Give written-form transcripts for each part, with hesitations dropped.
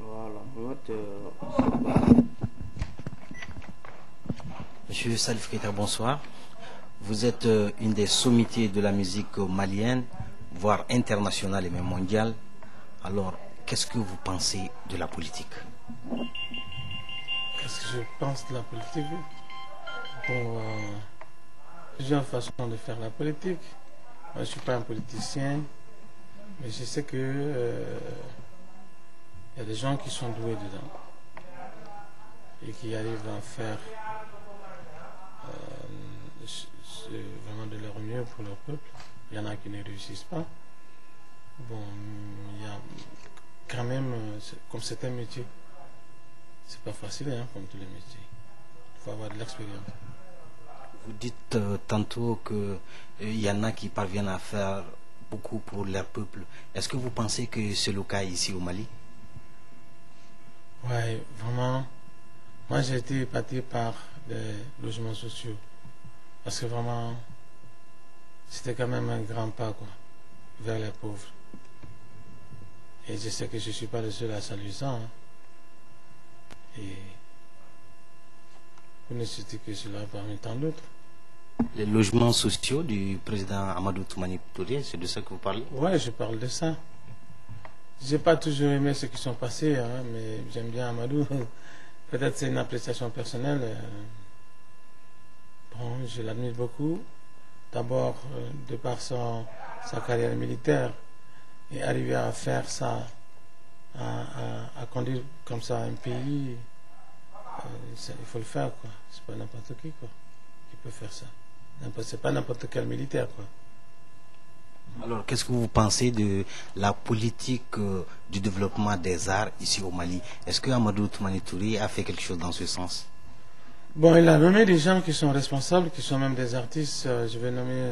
Voilà. Monsieur Salif Keita, bonsoir. Vous êtes une des sommités de la musique malienne, voire internationale et même mondiale. Alors, qu'est-ce que vous pensez de la politique? Qu'est-ce que je pense de la politique? Bon, plusieurs façons de faire la politique. Moi, je ne suis pas un politicien, mais je sais que y a des gens qui sont doués dedans et qui arrivent à faire vraiment de leur mieux pour leur peuple. Il y en a qui ne réussissent pas. Bon, il y a quand même, comme c'est un métier, c'est pas facile, hein, comme tous les métiers. Il faut avoir de l'expérience. Vous dites tantôt qu'il y en a qui parviennent à faire beaucoup pour leur peuple. Est-ce que vous pensez que c'est le cas ici au Mali? Oui, vraiment. Moi, j'ai été épaté par les logements sociaux. Parce que vraiment, c'était quand même un grand pas, quoi, vers les pauvres. Et je sais que je ne suis pas le seul à saluer ça. Hein. Et vous ne citez que cela parmi tant d'autres. Les logements sociaux du président Amadou Toumani Touré, c'est de ça que vous parlez? Oui, je parle de ça. J'ai pas toujours aimé ce qui sont passés, hein, mais j'aime bien Amadou. Peut-être c'est une appréciation personnelle. Bon, je l'admire beaucoup. D'abord, de par sa carrière militaire, et arriver à faire ça, à conduire comme ça un pays, il faut le faire, quoi. C'est pas n'importe qui, quoi, qui peut faire ça. C'est pas n'importe quel militaire, quoi. Alors, qu'est-ce que vous pensez de la politique du développement des arts ici au Mali? Est-ce que Amadou Toumani Touré a fait quelque chose dans ce sens? Bon, il a nommé des gens qui sont responsables, qui sont même des artistes. Je vais nommer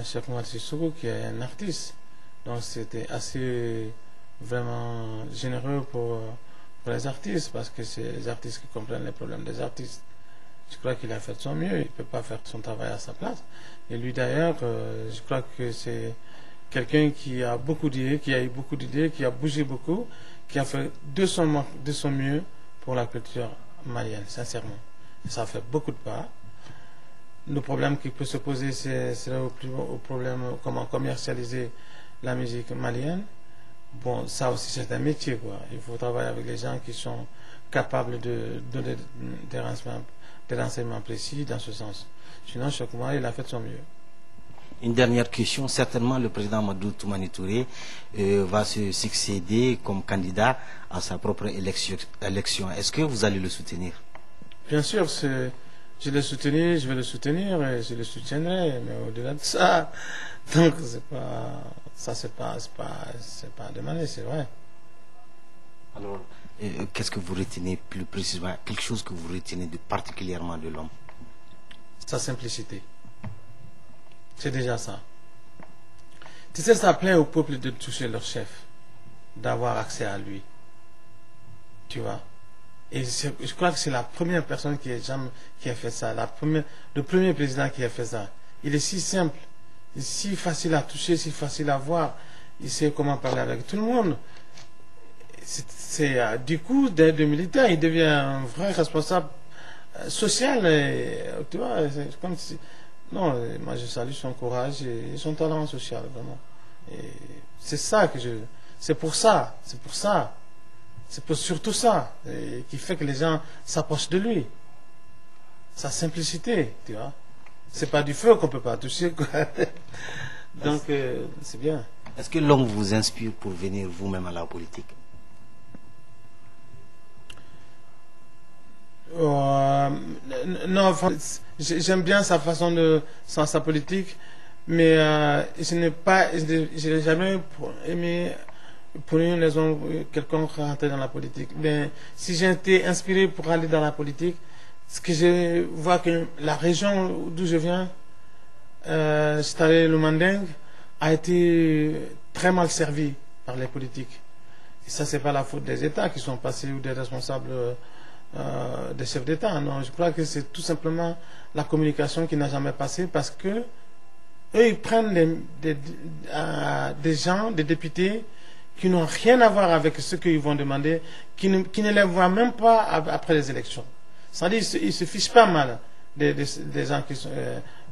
Cheikh Oumar Sissoko, qui est un artiste. Donc, c'était assez vraiment généreux pour les artistes, parce que c'est les artistes qui comprennent les problèmes des artistes. Je crois qu'il a fait de son mieux, il ne peut pas faire son travail à sa place. Et lui d'ailleurs, je crois que c'est quelqu'un qui a beaucoup d'idées, qui a eu beaucoup d'idées, qui a bougé beaucoup, qui a fait de son mieux pour la culture malienne, sincèrement. Et ça a fait beaucoup de pas. Le problème qui peut se poser, c'est au problème comment commercialiser la musique malienne. Bon, ça aussi c'est un métier, quoi. Il faut travailler avec les gens qui sont capables de donner des renseignements précis dans ce sens. Sinon, Cheikh Oumar, il a fait de son mieux. Une dernière question. Certainement, le président Amadou Toumani Touré va se succéder comme candidat à sa propre élection. Est-ce que vous allez le soutenir? Bien sûr, je l'ai soutenu, je vais le soutenir et je le soutiendrai. Mais au-delà de ça, donc c'est pas à demander, c'est vrai. Alors, qu'est-ce que vous retenez plus précisément? Quelque chose que vous retenez particulièrement de l'homme? Sa simplicité. C'est déjà ça. Tu sais, ça plaît au peuple de toucher leur chef, d'avoir accès à lui. Tu vois. Et je crois que c'est la première personne qui a fait ça, le premier président qui a fait ça. Il est si simple, il est si facile à toucher, si facile à voir. Il sait comment parler avec tout le monde. Du coup, de militaire, il devient un vrai responsable social. Tu vois, c'est comme si... Non, moi je salue son courage et son talent social, vraiment. C'est ça que je... C'est pour surtout ça, qui fait que les gens s'approchent de lui. Sa simplicité, tu vois. C'est pas du feu qu'on peut pas toucher, quoi. Donc, c'est bien. Est-ce que l'homme vous inspire pour venir vous-même à la politique? Non, j'aime bien sa façon sa politique, mais je n'ai jamais aimé pour une raison quelconque rentrer dans la politique. Mais si j'ai été inspiré pour aller dans la politique, ce que je vois que la région d'où je viens, c'est-à-dire le Manding, a été très mal servie par les politiques. Et ça, c'est pas la faute des États qui sont passés ou des responsables des chefs d'État. Non, je crois que c'est tout simplement la communication qui n'a jamais passé parce que eux, ils prennent des gens, des députés qui n'ont rien à voir avec ce qu'ils vont demander, qui ne les voient même pas après les élections. C'est-à-dire qu'ils ne se fichent pas mal des gens qui sont,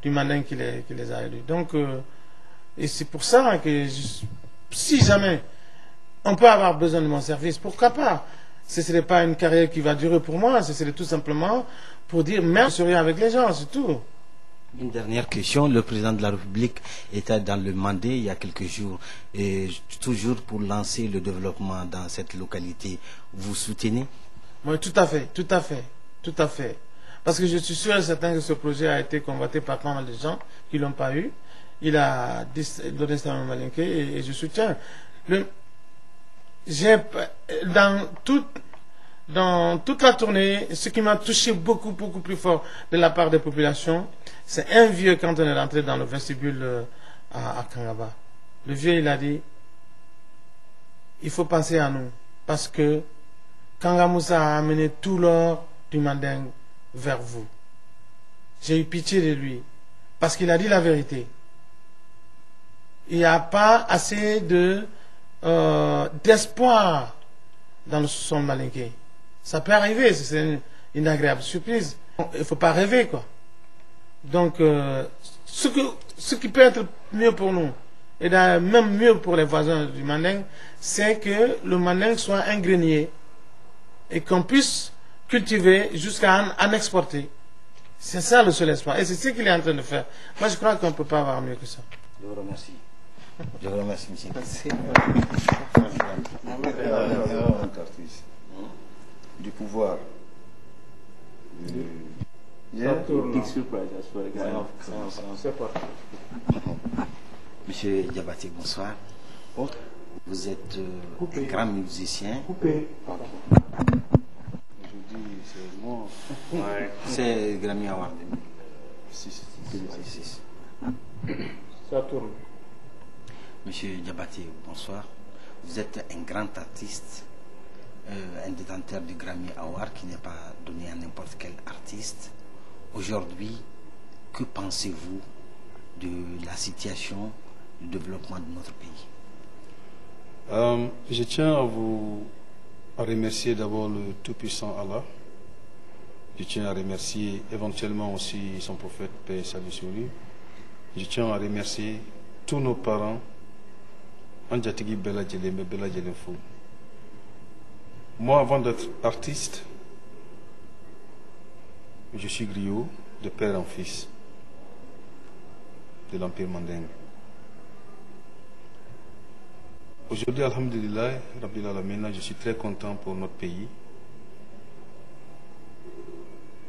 du manding qui les a élus. Donc, et c'est pour ça que si jamais on peut avoir besoin de mon service, pourquoi pas? Ce ne serait pas une carrière qui va durer pour moi, ce serait tout simplement pour dire merci avec les gens, c'est tout. Une dernière question. Le président de la République était dans le Mandé il y a quelques jours, et toujours pour lancer le développement dans cette localité. Vous soutenez? Oui, tout à fait, tout à fait, tout à fait. Parce que je suis sûr et certain que ce projet a été convoité par pas mal de gens qui ne l'ont pas eu. Il a donné ça à Malinké et je soutiens. Dans toute la tournée, ce qui m'a touché beaucoup plus fort de la part des populations, c'est un vieux quand on est rentré dans le vestibule à Kangaba. Le vieux, il a dit, il faut penser à nous, parce que Kangamoussa a amené tout l'or du Manding vers vous. J'ai eu pitié de lui, parce qu'il a dit la vérité. Il n'y a pas assez d'espoir dans le sous-sol malinké. Ça peut arriver, c'est une agréable surprise. Il ne faut pas rêver, quoi. Donc, ce qui peut être mieux pour nous, et même mieux pour les voisins du Manding, c'est que le Manding soit un grenier et qu'on puisse cultiver jusqu'à en exporter. C'est ça le seul espoir. Et c'est ce qu'il est en train de faire. Moi, je crois qu'on ne peut pas avoir mieux que ça. Je vous remercie. Je vous remercie, monsieur. Du pouvoir. Monsieur Diabaté, bonsoir. Vous êtes un grand musicien. C'est Grammy Award 2006. Ça tourne. Monsieur Diabaté, bonsoir. Vous êtes un grand artiste, un détenteur du Grammy Award qui n'est pas donné à n'importe quel artiste. Aujourd'hui, que pensez-vous de la situation, du développement de notre pays? Je tiens à remercier d'abord le Tout-Puissant Allah. Je tiens à remercier éventuellement aussi son prophète, paix et salut sur lui. Je tiens à remercier tous nos parents. Moi, avant d'être artiste, je suis griot de père en fils de l'Empire Manding. Aujourd'hui, alhamdulillah, Rabbil Alamin, je suis très content pour notre pays.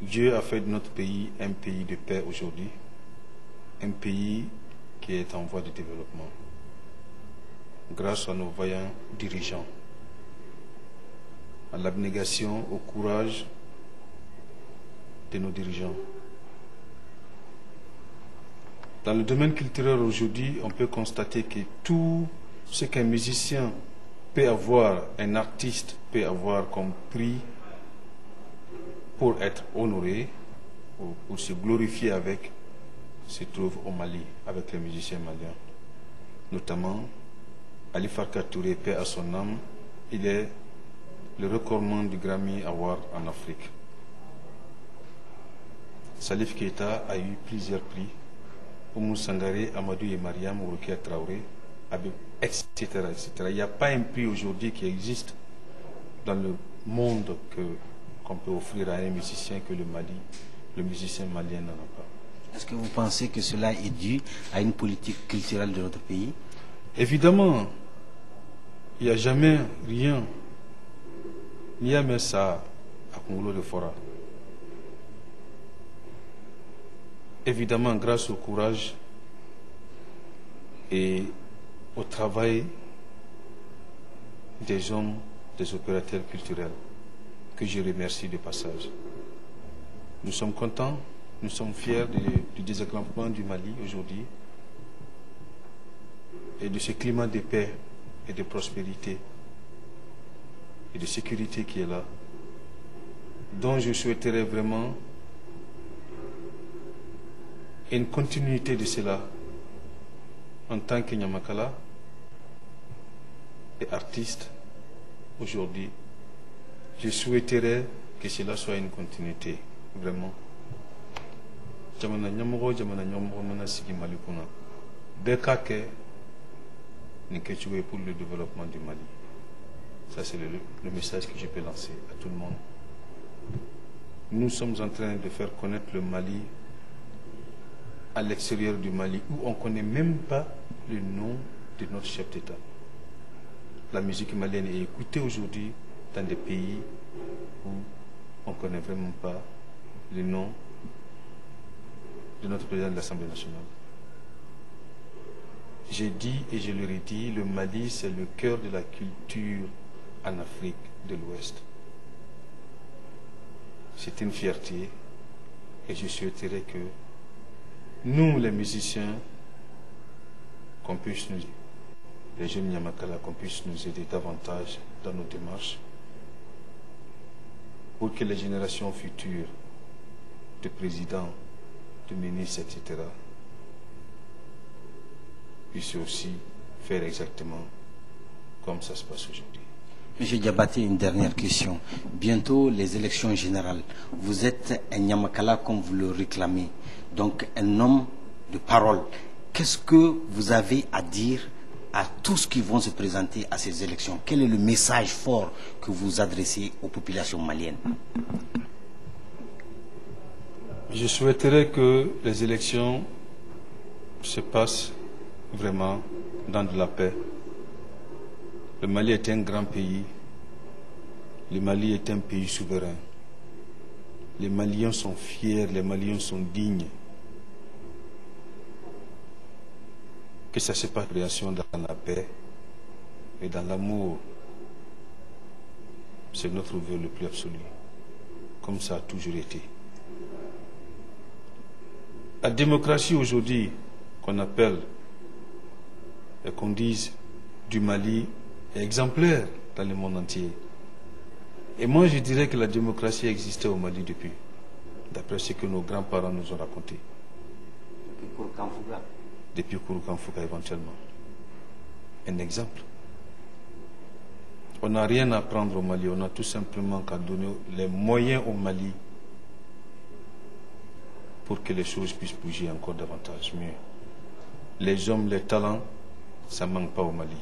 Dieu a fait de notre pays un pays de paix aujourd'hui, un pays qui est en voie de développement, grâce à nos vaillants dirigeants, à l'abnégation, au courage de nos dirigeants. Dans le domaine culturel aujourd'hui, on peut constater que tout ce qu'un musicien peut avoir, un artiste peut avoir comme prix pour être honoré, ou pour se glorifier avec, se trouve au Mali, avec les musiciens maliens. Notamment, Ali Farka Touré, paix à son âme, il est le recordman du Grammy Award en Afrique. Salif Keita a eu plusieurs prix. Oumou Sangaré, Amadou et Mariam, Ouroukia Traoré, etc., etc. Il n'y a pas un prix aujourd'hui qui existe dans le monde qu'on peut offrir à un musicien que le musicien malien n'en a pas. Est-ce que vous pensez que cela est dû à une politique culturelle de notre pays? Évidemment, il n'y a jamais rien, ni à mettre ça à Congolo de Fora. Évidemment, grâce au courage et au travail des hommes, des opérateurs culturels, que je remercie de passage. Nous sommes contents, nous sommes fiers du désenclavement du Mali aujourd'hui et de ce climat de paix et de prospérité et de sécurité qui est là, dont je souhaiterais vraiment une continuité de cela en tant que Nyamakala, et artistes, aujourd'hui, je souhaiterais que cela soit une continuité, vraiment. Jamana nyamoro, jamana nyamoro mana sigi malikuna. Bekake ni ketchoué pour le développement du Mali. Ça, c'est le message que je peux lancer à tout le monde. Nous sommes en train de faire connaître le Mali à l'extérieur du Mali, où on ne connaît même pas le nom de notre chef d'État. La musique malienne est écoutée aujourd'hui dans des pays où on ne connaît vraiment pas le nom de notre président de l'Assemblée nationale. J'ai dit et je le redis, le Mali, c'est le cœur de la culture en Afrique de l'Ouest. C'est une fierté et je souhaiterais que nous, les musiciens, qu'on puisse nous, les jeunes Nyamakala, qu'on puisse nous aider davantage dans nos démarches pour que les générations futures de présidents, de ministres, etc., puissent aussi faire exactement comme ça se passe aujourd'hui. Monsieur Diabaté, une dernière question. Bientôt les élections générales. Vous êtes un Nyamakala comme vous le réclamez, donc un homme de parole. Qu'est-ce que vous avez à dire à tous qui vont se présenter à ces élections? Quel est le message fort que vous adressez aux populations maliennes? Je souhaiterais que les élections se passent vraiment dans de la paix. Le Mali est un grand pays. Le Mali est un pays souverain. Les Maliens sont fiers, les Maliens sont dignes. Que ça se passe dans la paix et dans l'amour. C'est notre vœu le plus absolu. Comme ça a toujours été. La démocratie aujourd'hui, qu'on appelle et qu'on dise du Mali, est exemplaire dans le monde entier. Et moi, je dirais que la démocratie existait au Mali depuis, d'après ce que nos grands-parents nous ont raconté. Depuis Kouroukanfouka éventuellement. Un exemple. On n'a rien à prendre au Mali, on a tout simplement qu'à donner les moyens au Mali pour que les choses puissent bouger encore davantage mieux. Les hommes, les talents, ça ne manque pas au Mali.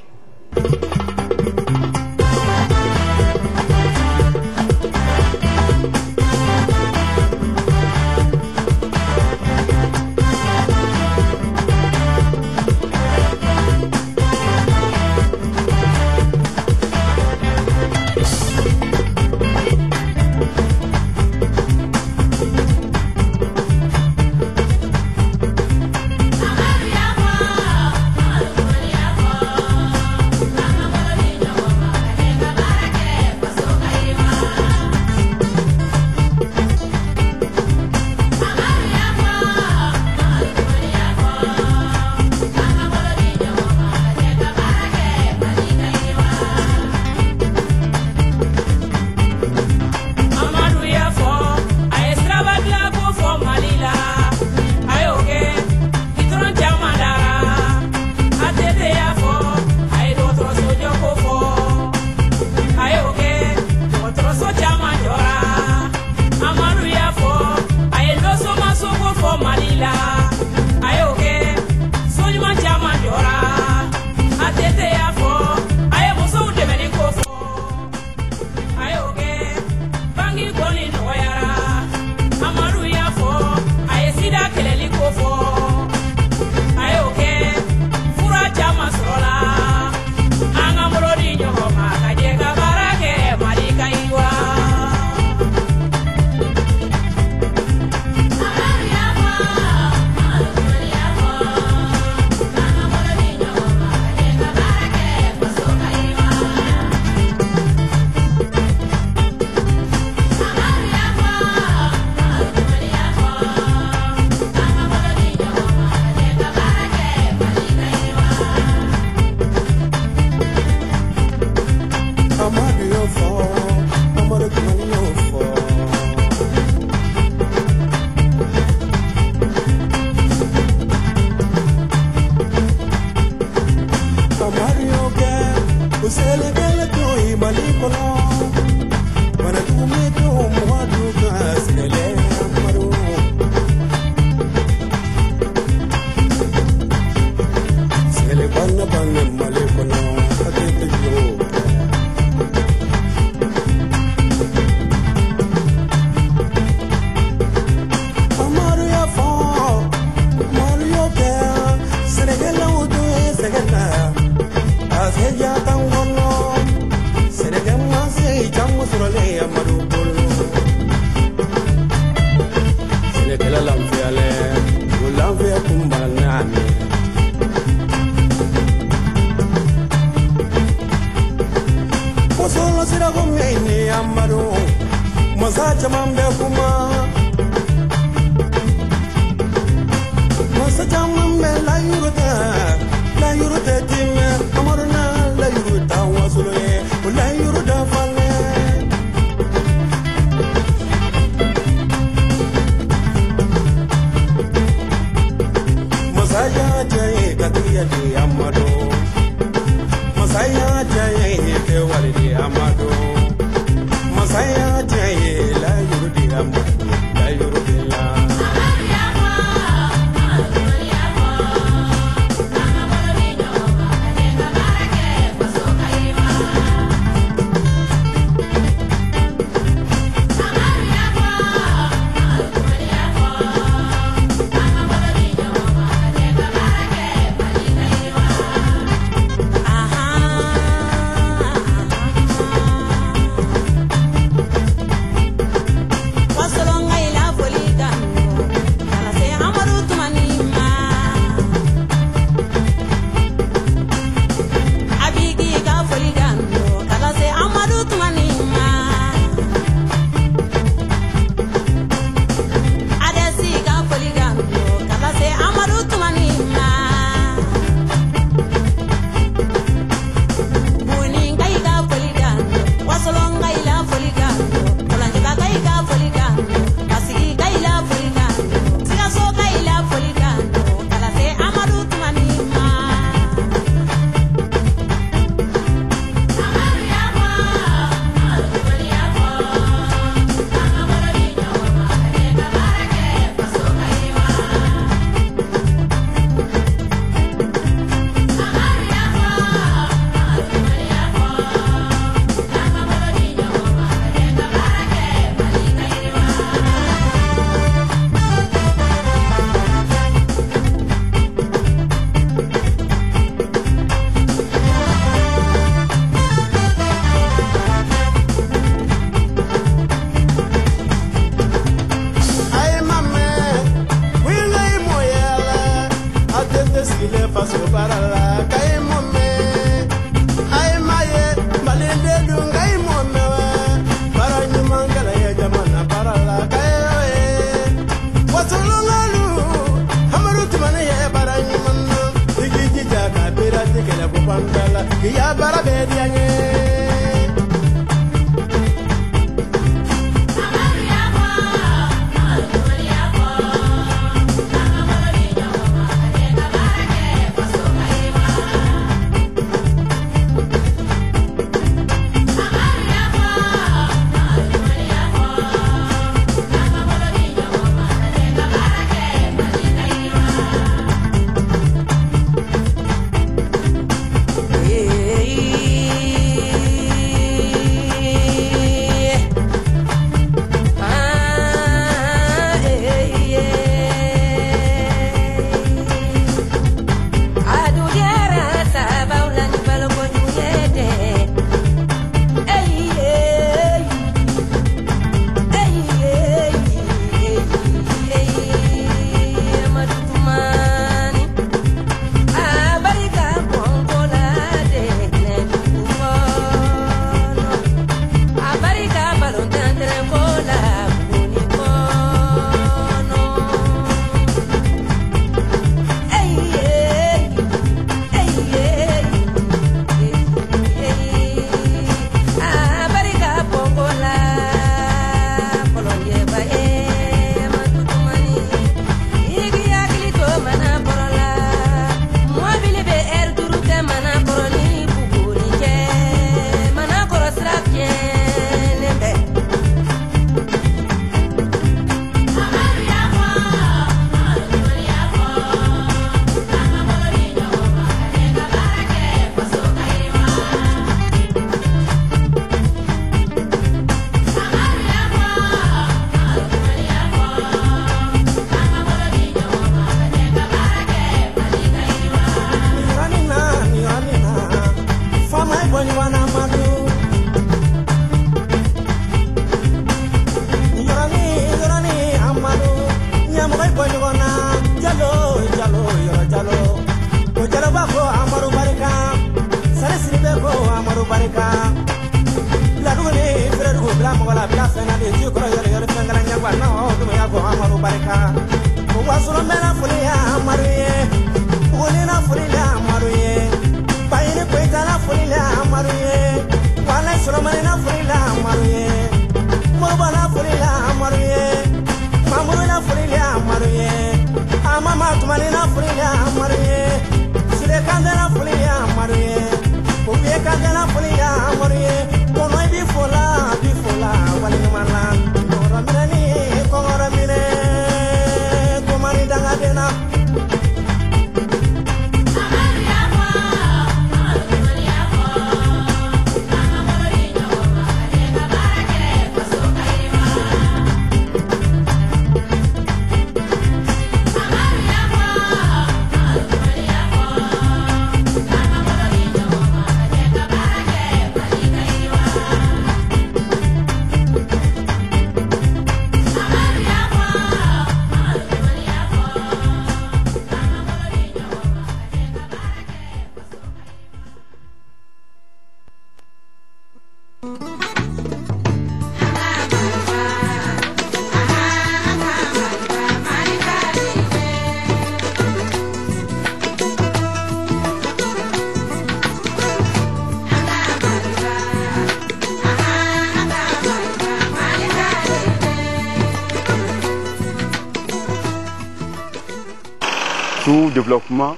Tout développement,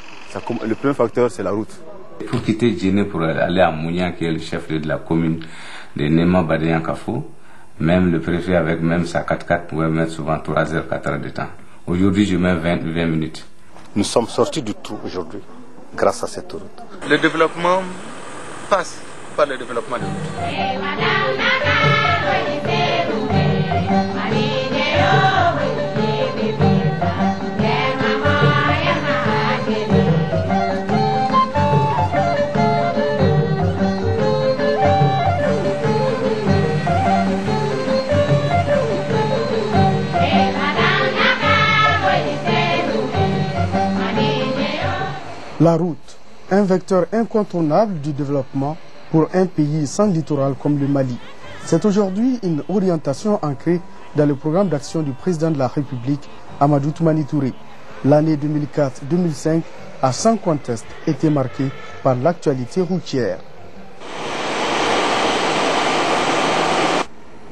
le premier facteur, c'est la route. Pour quitter Djéné pour aller à Mounia, qui est le chef-lieu de la commune de Nema Badeyan Kafo, même le préfet avec même sa 4x4 pouvait mettre souvent 3 heures, 4 heures de temps. Aujourd'hui, je mets 20 minutes. Nous sommes sortis du trou aujourd'hui, grâce à cette route. Le développement passe par le développement de route. La route, un vecteur incontournable du développement pour un pays sans littoral comme le Mali. C'est aujourd'hui une orientation ancrée dans le programme d'action du président de la République, Amadou Toumani Touré. L'année 2004-2005 a sans conteste été marquée par l'actualité routière.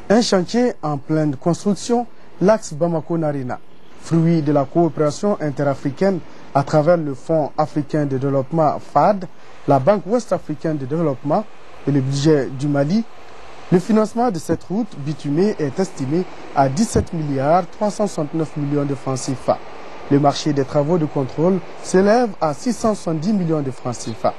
Un chantier en pleine construction, l'axe Bamako-Narena, fruit de la coopération interafricaine à travers le Fonds africain de développement FAD, la Banque ouest-africaine de développement et le budget du Mali. Le financement de cette route bitumée est estimé à 17 milliards 369 millions de francs CFA. Le marché des travaux de contrôle s'élève à 670 millions de francs CFA.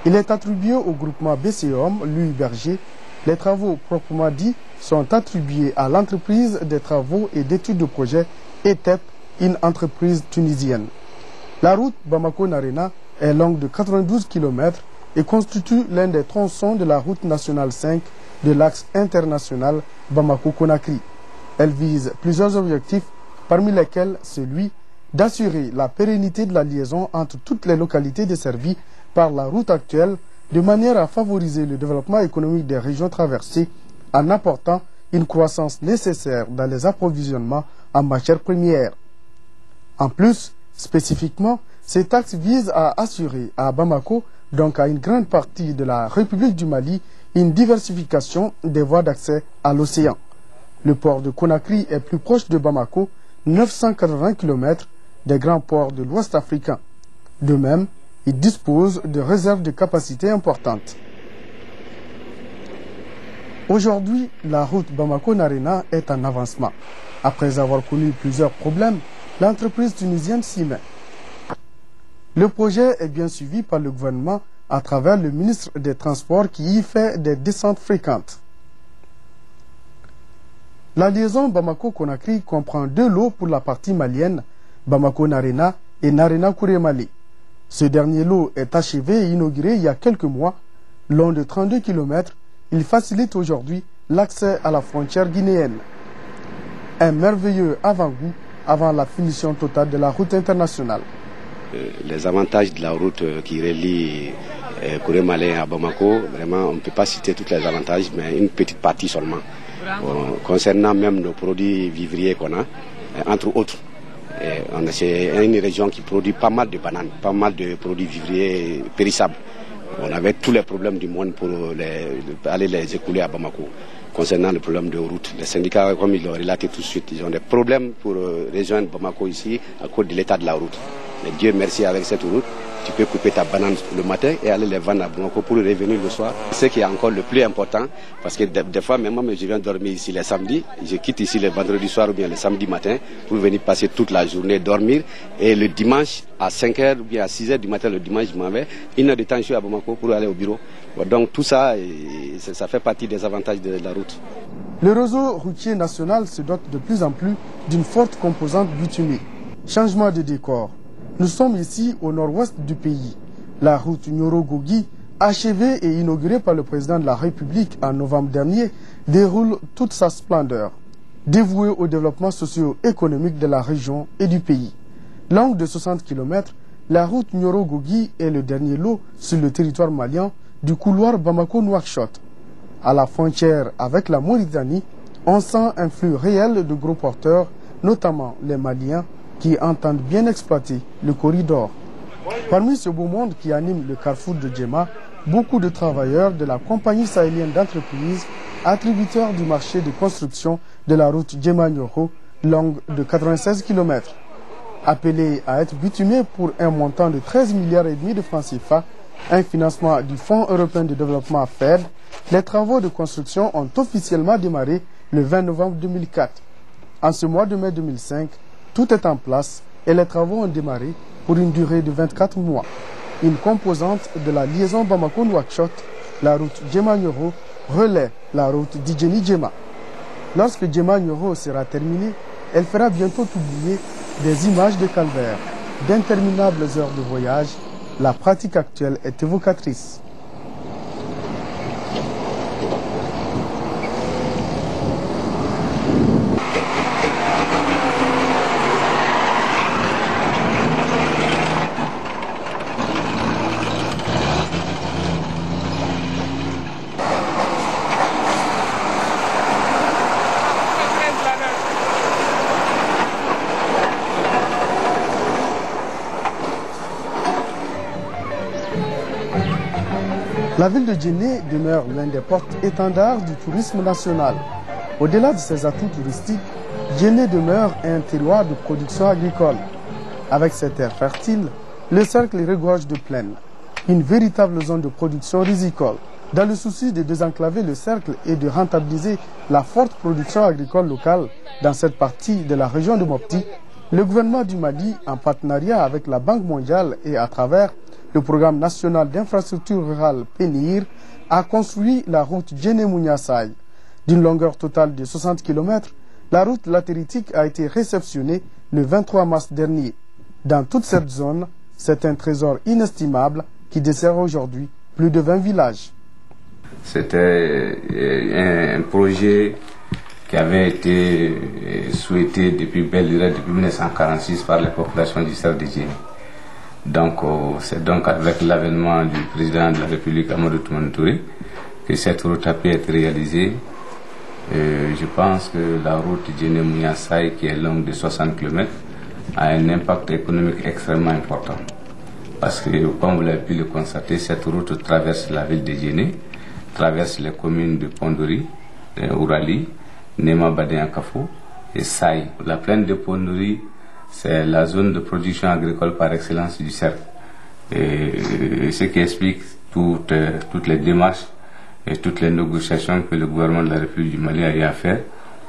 Il est attribué au groupement BCOM, Louis Berger. Les travaux proprement dits sont attribués à l'entreprise des travaux et d'études de projet ETEP, une entreprise tunisienne. La route Bamako-Narena est longue de 92 km et constitue l'un des tronçons de la route nationale 5 de l'axe international Bamako-Conakry. Elle vise plusieurs objectifs, parmi lesquels celui d'assurer la pérennité de la liaison entre toutes les localités desservies par la route actuelle, de manière à favoriser le développement économique des régions traversées en apportant une croissance nécessaire dans les approvisionnements en matières premières. En plus, spécifiquement, cet axe vise à assurer à Bamako, donc à une grande partie de la République du Mali, une diversification des voies d'accès à l'océan. Le port de Conakry est plus proche de Bamako, 980 km des grands ports de l'Ouest africain. De même, il dispose de réserves de capacité importantes. Aujourd'hui, la route Bamako-Narena est en avancement. Après avoir connu plusieurs problèmes, l'entreprise tunisienne s'y met. Le projet est bien suivi par le gouvernement à travers le ministre des Transports qui y fait des descentes fréquentes. La liaison Bamako-Conakry comprend 2 lots pour la partie malienne, Bamako-Narena et Narena-Kouré-Malé. Ce dernier lot est achevé et inauguré il y a quelques mois. Long de 32 km, il facilite aujourd'hui l'accès à la frontière guinéenne. Un merveilleux avant-goût avant la finition totale de la route internationale. Les avantages de la route qui relie Kouré-Malé à Bamako, vraiment on ne peut pas citer tous les avantages, mais une petite partie seulement. concernant même nos produits vivriers qu'on a, entre autres. C'est une région qui produit pas mal de bananes, pas mal de produits vivriers périssables. On avait tous les problèmes du monde pour aller les écouler à Bamako. Concernant le problème de route, les syndicats, comme ils l'ont relaté tout de suite, ils ont des problèmes pour rejoindre Bamako ici à cause de l'état de la route. Mais Dieu merci, avec cette route, tu peux couper ta banane le matin et aller les vendre à Bamako pour revenir le soir. Ce qui est encore le plus important, parce que des fois, même moi, je viens dormir ici les samedis, je quitte ici le vendredi soir ou bien le samedi matin pour venir passer toute la journée dormir. Et le dimanche, à 5h ou bien à 6h du matin, le dimanche, je m'en vais. 1 heure de temps, je suis à Bamako pour aller au bureau. Donc tout ça, ça fait partie des avantages de la route. Le réseau routier national se dote de plus en plus d'une forte composante bitumée. Changement de décor. Nous sommes ici au nord-ouest du pays. La route Nyoro-Gogi, achevée et inaugurée par le président de la République en novembre dernier, déroule toute sa splendeur, dévouée au développement socio-économique de la région et du pays. Longue de 60 km, la route Nyoro-Gogi est le dernier lot sur le territoire malien du couloir Bamako-Nouakchott. À la frontière avec la Mauritanie, on sent un flux réel de gros porteurs, notamment les Maliens, qui entendent bien exploiter le corridor. Parmi ce beau monde qui anime le carrefour de Djema, beaucoup de travailleurs de la compagnie sahélienne d'entreprise, attributeurs du marché de construction de la route Djema-Nyoro, longue de 96 km. Appelés à être bitumés pour un montant de 13,5 milliards de francs CFA, un financement du Fonds européen de développement FED, les travaux de construction ont officiellement démarré le 20 novembre 2004. En ce mois de mai 2005, tout est en place et les travaux ont démarré pour une durée de 24 mois. Une composante de la liaison Bamako-Nouakchott, la route Djema-Nyoro, relaie la route d'Idjeni-Djema. Lorsque Djema-Nyoro sera terminée, elle fera bientôt publier des images de calvaire, d'interminables heures de voyage. La pratique actuelle est évocatrice. La ville de Djenné demeure l'un des porte-étendards du tourisme national. Au-delà de ses atouts touristiques, Djenné demeure un terroir de production agricole. Avec ses terres fertiles, le cercle regorge de plaines, une véritable zone de production risicole. Dans le souci de désenclaver le cercle et de rentabiliser la forte production agricole locale dans cette partie de la région de Mopti, le gouvernement du Mali, en partenariat avec la Banque mondiale et à travers le programme national d'infrastructure rurale PNIR, a construit la route Djenné-Mouniassaï. D'une longueur totale de 60 km, la route latéritique a été réceptionnée le 23 mars dernier. Dans toute cette zone, c'est un trésor inestimable qui dessert aujourd'hui plus de 20 villages. C'était un projet qui avait été souhaité depuis belle lurette, depuis 1946 par les populations du cercle de Djenné. Donc c'est donc avec l'avènement du président de la République Amadou Toumani Touré que cette route a pu être réalisée. Je pense que la route Djenné-Mouniassaï, qui est longue de 60 km, a un impact économique extrêmement important. Parce que, comme vous l'avez pu le constater, cette route traverse la ville de Djenné, traverse les communes de Pondori, Ourali, Nema Badéankafo et Saï. La plaine de Pondori, c'est la zone de production agricole par excellence du cercle. Et ce qui explique toutes les démarches et toutes les négociations que le gouvernement de la République du Mali a eu à faire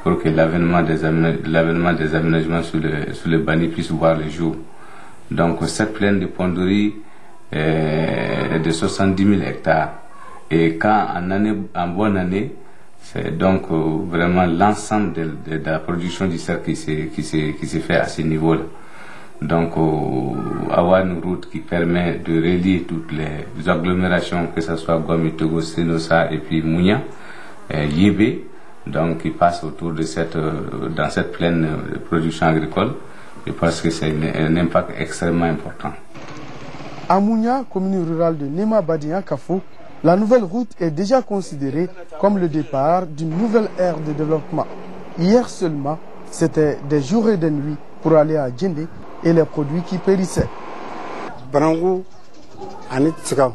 pour que l'avènement des aménagements sur le Bani puisse voir le jour. Donc cette plaine de Pondori est de 70 000 hectares. Et quand en bonne année, c'est donc vraiment l'ensemble de la production du cercle qui se fait à ce niveau-là. Donc avoir une route qui permet de relier toutes les agglomérations, que ce soit Gomi, Togo, Senosa et puis Mounia, Yébé, donc qui passe autour de dans cette plaine de production agricole, je pense que c'est un impact extrêmement important. À Mounia, commune rurale de Nema Badéankafo, La nouvelle route est déjà considérée comme le départ d'une nouvelle ère de développement. Hier seulement, c'était des jours et des nuits pour aller à Djindé et les produits qui périssaient. Brangu ani tsikaw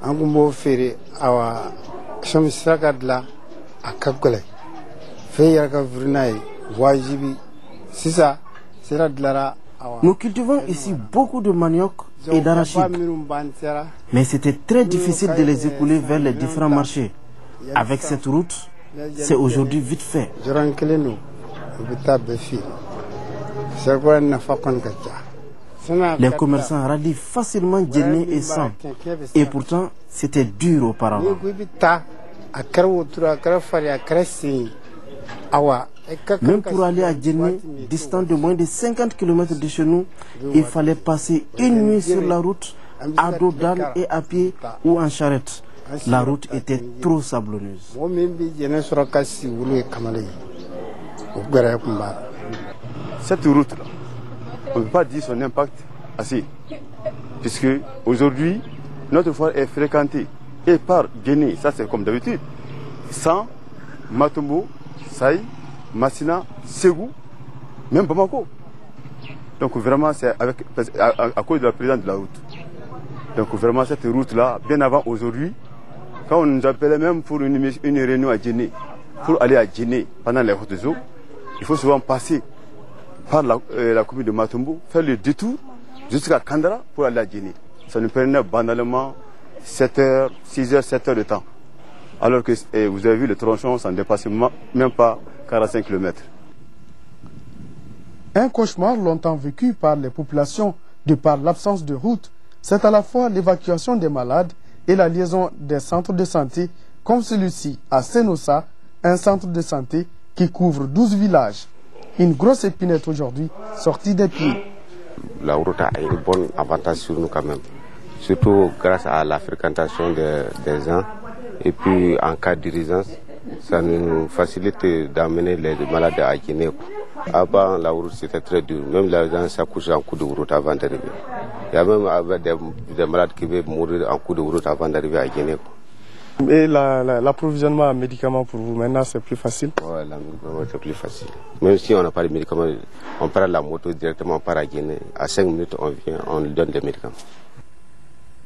angumbo fere awa shamisrakadla akakole fe yarka vrinaay wajibi sisa siradlara. Nous cultivons ici beaucoup de manioc et d'arachide, mais c'était très difficile de les écouler vers les différents marchés. Avec cette route, c'est aujourd'hui vite fait. Les commerçants rallient facilement Djenné et Sam, et pourtant c'était dur auparavant. Même pour aller à Djenné, distant de moins de 50 km de chez nous, il fallait passer une nuit sur la route, à dos d'âne et à pied ou en charrette. La route était trop sablonneuse. Cette route-là, on ne peut pas dire son impact assez. Puisque aujourd'hui, notre foire est fréquentée et par Djenné, ça c'est comme d'habitude, sans Matombo, Saï, Massina, Ségou, même Bamako. Donc vraiment, c'est à cause de la présence de la route. Donc vraiment, cette route-là, bien avant aujourd'hui, quand on nous appelait même pour une réunion à Djenné, pour aller à Djenné pendant les routes de eaux, il faut souvent passer par la commune de Matombo, faire le détour jusqu'à Kandara pour aller à Djenné. Ça nous prenait banalement 7 heures, 6 heures, 7 heures de temps. Alors que vous avez vu le tronçon, ça ne dépasse même pas 45 km. Un cauchemar longtemps vécu par les populations de par l'absence de route, c'est à la fois l'évacuation des malades et la liaison des centres de santé, comme celui-ci à Senosa, un centre de santé qui couvre 12 villages. Une grosse épinette aujourd'hui sortie des pieds. La route a un bon avantage sur nous quand même, surtout grâce à la fréquentation des gens. Et puis en cas d'urgence, ça nous facilite d'amener les malades à Djenné. Avant la route c'était très dur, même les gens s'accouchent en coup de route avant d'arriver. Il y a même des malades qui veulent mourir en coup de route avant d'arriver à Djenné. Et l'approvisionnement en médicaments pour vous maintenant c'est plus facile? Oui, l'approvisionnement c'est plus facile. Même si on n'a pas de médicaments, on prend la moto directement, on part à Djenné. À 5 minutes on vient, on lui donne des médicaments.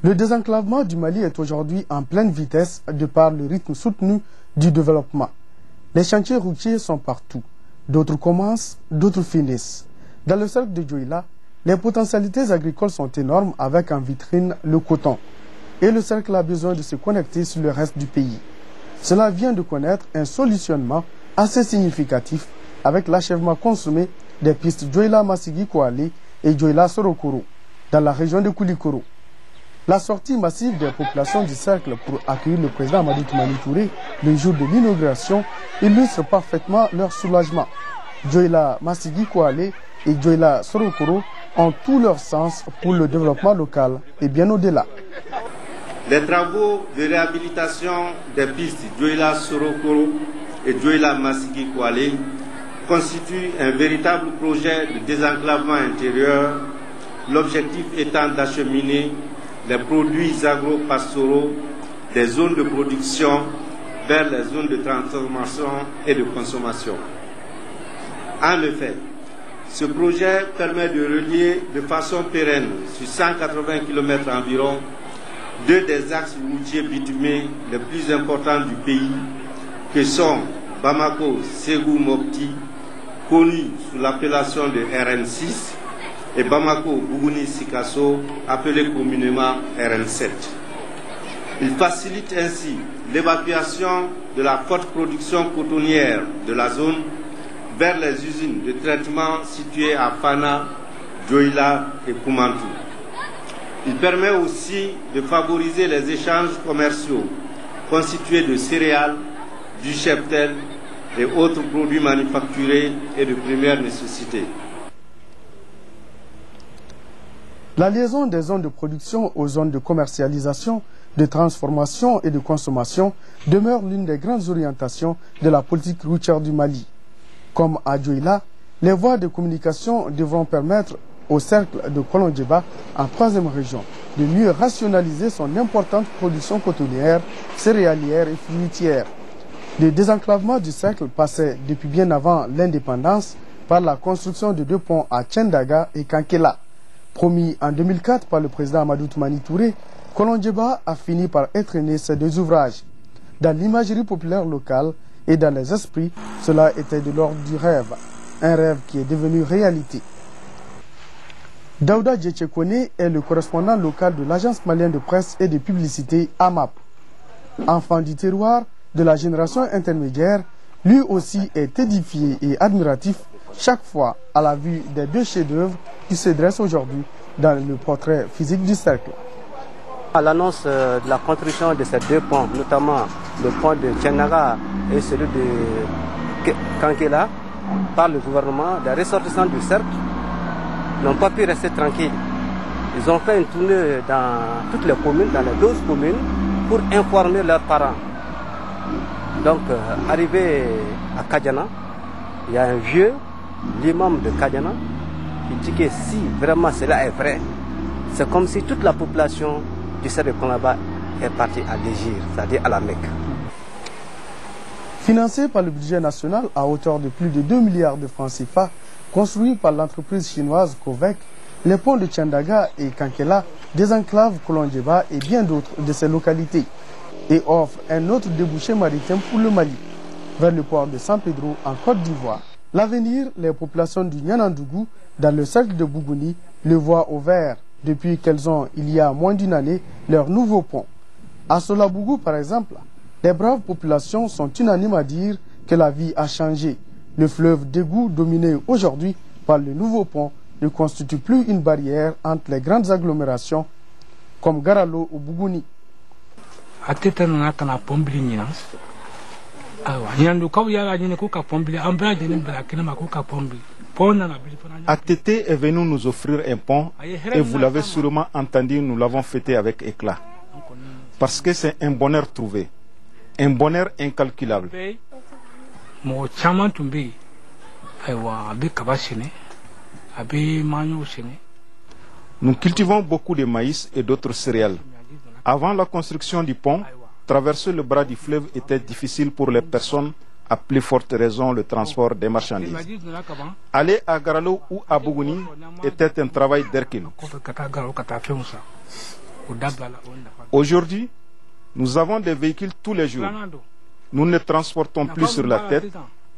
Le désenclavement du Mali est aujourd'hui en pleine vitesse de par le rythme soutenu du développement. Les chantiers routiers sont partout. D'autres commencent, d'autres finissent. Dans le cercle de Djoïla, les potentialités agricoles sont énormes avec en vitrine le coton. Et le cercle a besoin de se connecter sur le reste du pays. Cela vient de connaître un solutionnement assez significatif avec l'achèvement consommé des pistes Djoïla Massigi Koualé et Djoïla Sorokoro dans la région de Koulikoro. La sortie massive des populations du cercle pour accueillir le président Amadou Toumani Touré le jour de l'inauguration illustre parfaitement leur soulagement. Djoïla Massigi Koualé et Djoïla Sorokoro ont tout leur sens pour le développement local et bien au-delà. Les travaux de réhabilitation des pistes Djoïla Sorokoro et Djoïla Massigi Koualé constituent un véritable projet de désenclavement intérieur, l'objectif étant d'acheminer les produits agro-pastoraux des zones de production vers les zones de transformation et de consommation. En effet, ce projet permet de relier de façon pérenne sur 180 km environ deux des axes routiers bitumés les plus importants du pays que sont Bamako, Ségou, Mopti, connus sous l'appellation de RN6, et Bamako, Bougouni, Sikasso, appelé communément RN7. Il facilite ainsi l'évacuation de la forte production cotonnière de la zone vers les usines de traitement situées à Fana, Djoïla et Koumantou. Il permet aussi de favoriser les échanges commerciaux constitués de céréales, du cheptel et autres produits manufacturés et de première nécessité. La liaison des zones de production aux zones de commercialisation, de transformation et de consommation demeure l'une des grandes orientations de la politique routière du Mali. Comme à Djoïla, les voies de communication devront permettre au cercle de Kolondjeba, en troisième région, de mieux rationaliser son importante production cotonnière, céréalière et fruitière. Le désenclavement du cercle passait depuis bien avant l'indépendance par la construction de 2 ponts à Tchendaga et Kankela. Promis en 2004 par le président Amadou Toumani Touré, Kolondjeba a fini par entraîner ces 2 ouvrages. Dans l'imagerie populaire locale et dans les esprits, cela était de l'ordre du rêve, un rêve qui est devenu réalité. Daouda Djetchekone est le correspondant local de l'agence malienne de presse et de publicité AMAP. Enfant du terroir de la génération intermédiaire, lui aussi est édifié et admiratif chaque fois à la vue des 2 chefs-d'œuvre qui se dressent aujourd'hui dans le portrait physique du cercle. À l'annonce de la construction de ces 2 ponts, notamment le pont de Tchendaga et celui de Kankela, par le gouvernement, les ressortissants du cercle n'ont pas pu rester tranquilles. Ils ont fait une tournée dans toutes les communes, dans les 12 communes, pour informer leurs parents. Donc, arrivé à Kadiana, il y a un vieux, l'imam de Kadiana, qui dit que si vraiment cela est vrai, c'est comme si toute la population du cercle de Kolaba est partie à l'Égypte, c'est-à-dire à la Mecque. Financé par le budget national à hauteur de plus de 2 milliards de francs CFA, construit par l'entreprise chinoise Covec, les ponts de Tchendaga et Kankela désenclavent Kolondjeba et bien d'autres de ces localités et offrent un autre débouché maritime pour le Mali, vers le port de San Pedro en Côte d'Ivoire. L'avenir, les populations du Nyanandougou, dans le cercle de Bougouni, le voient au vert depuis qu'elles ont, il y a moins d'une année, leur nouveau pont. À Solabougou, par exemple, les braves populations sont unanimes à dire que la vie a changé. Le fleuve d'égout, dominé aujourd'hui par le nouveau pont, ne constitue plus une barrière entre les grandes agglomérations comme Garalo ou Bougouni. ATT est venu nous offrir un pont et vous l'avez sûrement entendu, nous l'avons fêté avec éclat. Parce que c'est un bonheur trouvé, un bonheur incalculable. Nous cultivons beaucoup de maïs et d'autres céréales. Avant la construction du pont, traverser le bras du fleuve était difficile pour les personnes, à plus forte raison le transport des marchandises. Aller à Garalo ou à Bougouni était un travail d'Hercule. Aujourd'hui, nous avons des véhicules tous les jours. Nous ne transportons plus sur la tête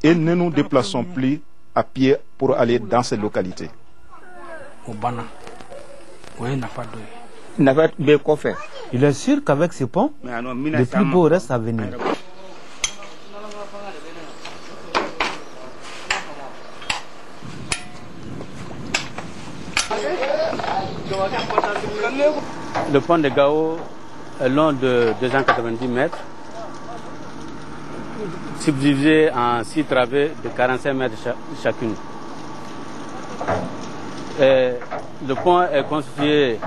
et ne nous déplaçons plus à pied pour aller dans ces localités. Il est sûr qu'avec ce pont, le plus beau reste à venir. Le pont de Gao est long de 290 mètres, subdivisé en 6 travées de 45 mètres chacune. Le pont est constitué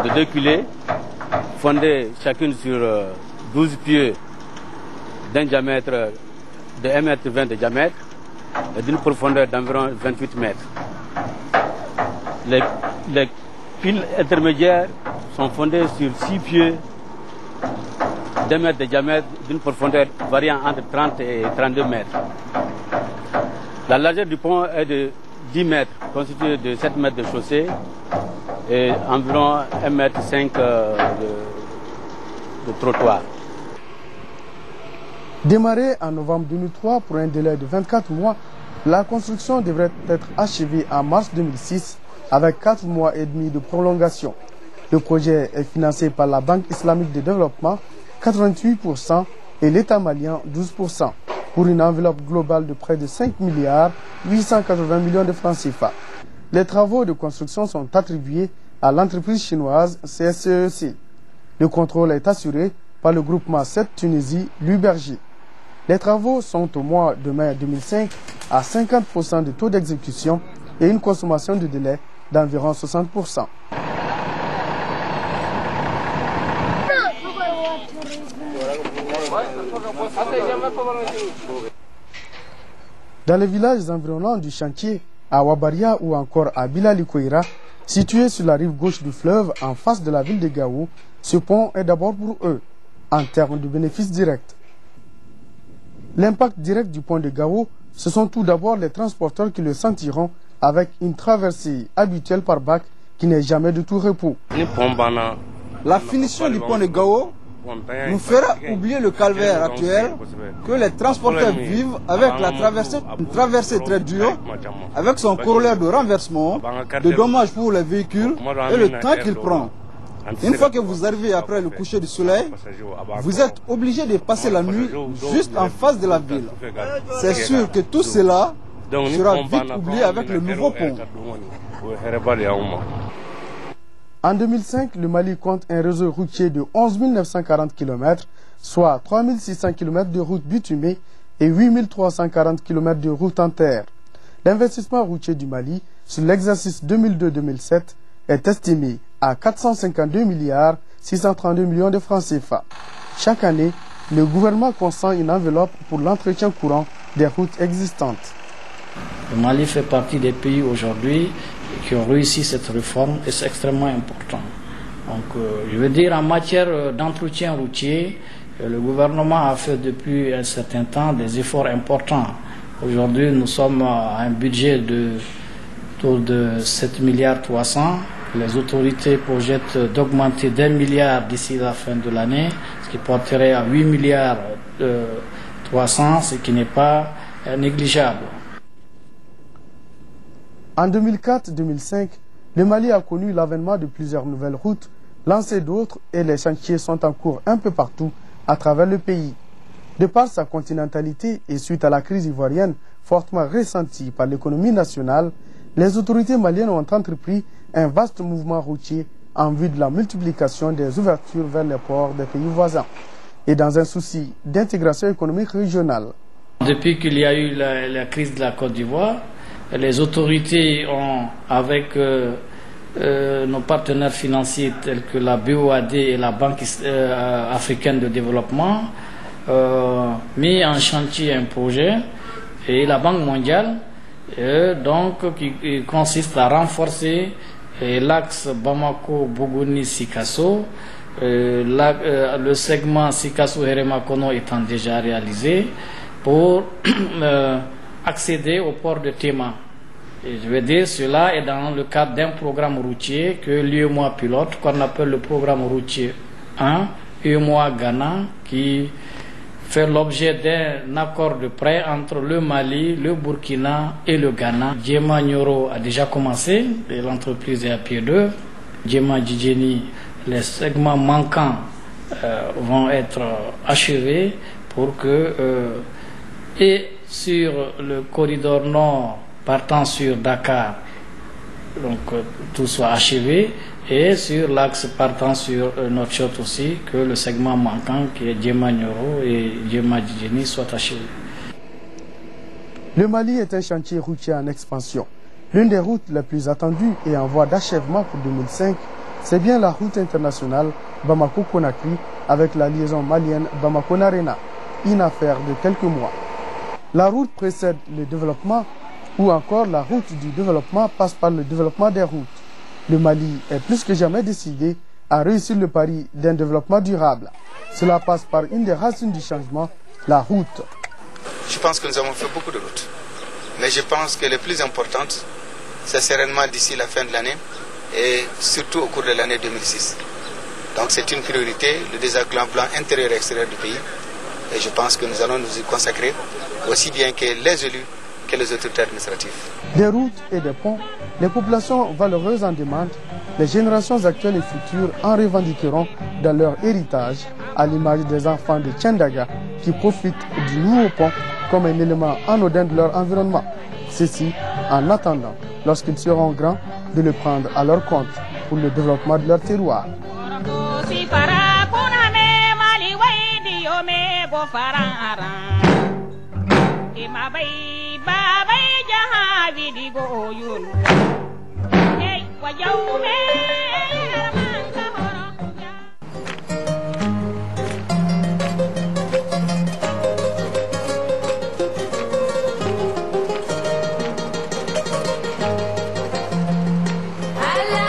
de 2 culées, fondées chacune sur 12 pieux d'un diamètre de 1,20 m de diamètre et d'une profondeur d'environ 28 mètres. Les piles intermédiaires sont fondées sur 6 pieux d'1 m de diamètre d'une profondeur variant entre 30 et 32 mètres. La largeur du pont est de 10 mètres, constitué de 7 mètres de chaussée et environ 1,5 m de trottoir. Démarrée en novembre 2003 pour un délai de 24 mois, la construction devrait être achevée en mars 2006 avec 4 mois et demi de prolongation. Le projet est financé par la Banque islamique de développement, 88%, et l'État malien, 12%, pour une enveloppe globale de près de 5 milliards 880 millions de francs CFA. Les travaux de construction sont attribués à l'entreprise chinoise CSEC. Le contrôle est assuré par le groupement 7 Tunisie, l'Ubergie. Les travaux sont au mois de mai 2005 à 50% de taux d'exécution et une consommation de délai d'environ 60%. Dans les villages environnants du chantier, à Wabaria ou encore à Bilalikoira, Situé sur la rive gauche du fleuve, en face de la ville de Gao, ce pont est d'abord pour eux, en termes de bénéfices directs. L'impact direct du pont de Gao, ce sont tout d'abord les transporteurs qui le sentiront avec une traversée habituelle par bac qui n'est jamais de tout repos. La finition du pont de Gao nous fera oublier le calvaire actuel que les transporteurs vivent avec une traversée très dure, avec son corollaire de renversement, de dommages pour les véhicules et le temps qu'il prend. Une fois que vous arrivez après le coucher du soleil, vous êtes obligé de passer la nuit juste en face de la ville. C'est sûr que tout cela sera vite oublié avec le nouveau pont. En 2005, le Mali compte un réseau routier de 11 940 km, soit 3 600 km de routes bitumées et 8 340 km de routes en terre. L'investissement routier du Mali sur l'exercice 2002-2007 est estimé à 452 milliards 632 millions de francs CFA. Chaque année, le gouvernement consent une enveloppe pour l'entretien courant des routes existantes. Le Mali fait partie des pays aujourd'hui qui ont réussi cette réforme et c'est extrêmement important. Donc, je veux dire, en matière d'entretien routier, le gouvernement a fait depuis un certain temps des efforts importants. Aujourd'hui, nous sommes à un budget autour de 7 milliards 300. Les autorités projettent d'augmenter d'1 milliard d'ici la fin de l'année, ce qui porterait à 8 milliards 300, ce qui n'est pas négligeable. En 2004-2005, le Mali a connu l'avènement de plusieurs nouvelles routes, lancé d'autres et les chantiers sont en cours un peu partout à travers le pays. De par sa continentalité et suite à la crise ivoirienne fortement ressentie par l'économie nationale, les autorités maliennes ont entrepris un vaste mouvement routier en vue de la multiplication des ouvertures vers les ports des pays voisins et dans un souci d'intégration économique régionale. Depuis qu'il y a eu la crise de la Côte d'Ivoire, les autorités ont, avec nos partenaires financiers tels que la BOAD et la Banque africaine de développement, mis en chantier un projet et la Banque mondiale qui consiste à renforcer l'axe Bamako-Bougouni-Sikasso, le segment Sikasso-Herema-Kono étant déjà réalisé pour accéder au port de Tema. Et je veux dire, cela est dans le cadre d'un programme routier que l'UEMOA pilote, qu'on appelle le programme routier 1, UEMOA Ghana, qui fait l'objet d'un accord de prêt entre le Mali, le Burkina et le Ghana. Djema Nyoro a déjà commencé, et l'entreprise est à pied d'œuvre. Djema Djidjeni, les segments manquants vont être achevés pour que et sur le corridor nord partant sur Dakar, donc tout soit achevé, et sur l'axe partant sur Nouakchott aussi, que le segment manquant qui est Djema Nyoro et Djema Djidjeni soit achevé. Le Mali est un chantier routier en expansion. L'une des routes les plus attendues et en voie d'achèvement pour 2005, c'est bien la route internationale Bamako-Conakry avec la liaison malienne Bamako-Narena, une affaire de quelques mois. La route précède le développement ou encore la route du développement passe par le développement des routes. Le Mali est plus que jamais décidé à réussir le pari d'un développement durable. Cela passe par une des racines du changement, la route. Je pense que nous avons fait beaucoup de routes. Mais je pense que les plus importantes, c'est sereinement d'ici la fin de l'année et surtout au cours de l'année 2006. Donc c'est une priorité, le désenclavement intérieur et extérieur du pays. Et je pense que nous allons nous y consacrer, aussi bien que les élus que les autorités administratives. Des routes et des ponts, les populations valeureuses en demandent, les générations actuelles et futures en revendiqueront dans leur héritage, à l'image des enfants de Tchendaga qui profitent du nouveau pont comme un élément anodin de leur environnement. Ceci en attendant, lorsqu'ils seront grands, de le prendre à leur compte pour le développement de leur terroir. Allah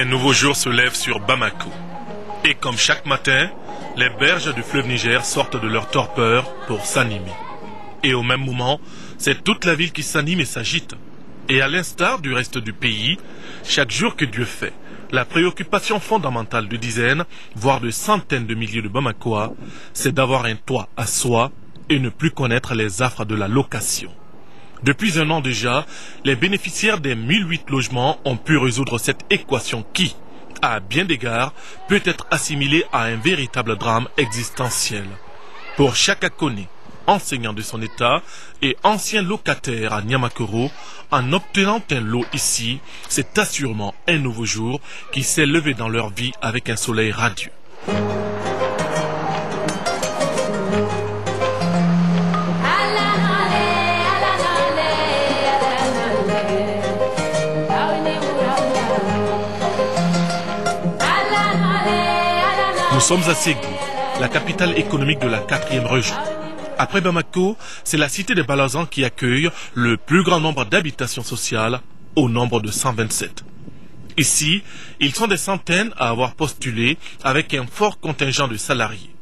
Un nouveau jour se lève sur Bamako. Et comme chaque matin, les berges du fleuve Niger sortent de leur torpeur pour s'animer. Et au même moment, c'est toute la ville qui s'anime et s'agite. Et à l'instar du reste du pays, chaque jour que Dieu fait, la préoccupation fondamentale de dizaines, voire de centaines de milliers de Bamakois, c'est d'avoir un toit à soi et ne plus connaître les affres de la location. Depuis un an déjà, les bénéficiaires des 1008 logements ont pu résoudre cette équation qui, à bien d'égards, peut être assimilée à un véritable drame existentiel. Pour chaque Akone, enseignant de son état et ancien locataire à Niamakoro, en obtenant un lot ici, c'est assurément un nouveau jour qui s'est levé dans leur vie avec un soleil radieux. Nous sommes à Ségou, la capitale économique de la 4e région. Après Bamako, c'est la cité des Balazans qui accueille le plus grand nombre d'habitations sociales, au nombre de 127. Ici, ils sont des centaines à avoir postulé avec un fort contingent de salariés.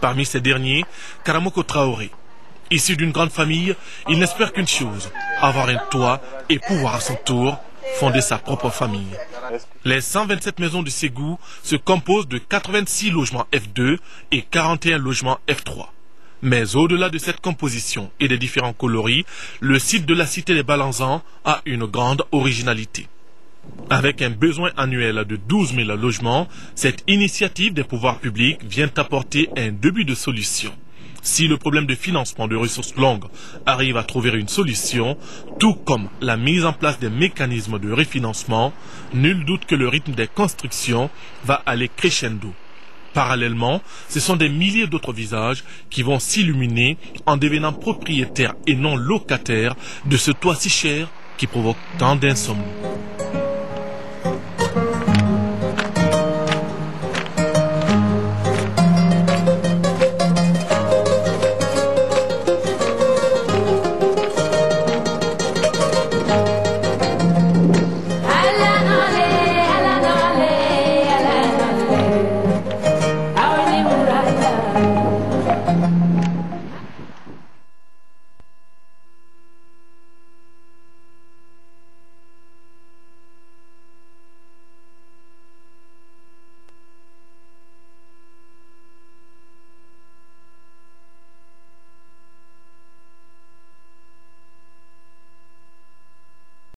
Parmi ces derniers, Karamoko Traoré. Issu d'une grande famille, il n'espère qu'une chose, avoir un toit et pouvoir à son tour fonder sa propre famille. Les 127 maisons du Ségou se composent de 86 logements F2 et 41 logements F3. Mais au-delà de cette composition et des différents coloris, le site de la cité des Balazans a une grande originalité. Avec un besoin annuel de 12 000 logements, cette initiative des pouvoirs publics vient apporter un début de solution. Si le problème de financement de ressources longues arrive à trouver une solution, tout comme la mise en place des mécanismes de refinancement, nul doute que le rythme des constructions va aller crescendo. Parallèlement, ce sont des milliers d'autres visages qui vont s'illuminer en devenant propriétaires et non locataires de ce toit si cher qui provoque tant d'insomnie.